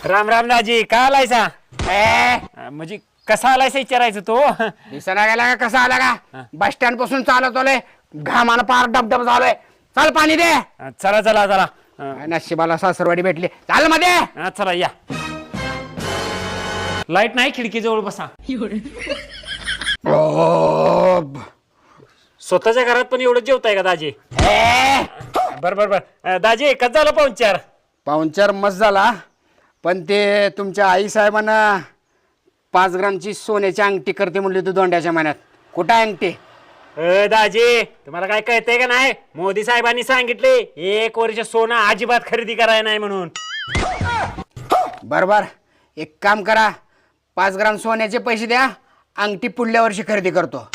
राम राम दाजी का आलायसा म्हणजे कसा आलायसा विचारायचं तो दिसायला गेला का कसा आला का बस स्टँड पासून चालत आलोय घामानं पार डबडब झालोय चल पाणी दे चला चला चला नशिबाला सासरवाडी भेटली चाल मध्ये चला या लाईट नाही खिडकी जवळ बसा स्वतःच्या घरात पण एवढं जेवताय का दाजी बर बर बर दाजी एकच झालं पाहुणचार मस्त झाला पण ते तुमच्या आई साहेबांना 5 ग्रामची सोन्याची अंगठी करते म्हणली तू दोंड्याच्या महिन्यात कुठं आहे अंगठी दाजी तुम्हाला काय कळतंय का नाही मोदी साहेबांनी सांगितले 1 वर्ष सोनं अजिबात खरेदी करायला नाही म्हणून बरोबर एक काम करा 5 ग्राम सोन्याचे पैसे द्या अंगठी पुढल्या वर्षी खरेदी करतो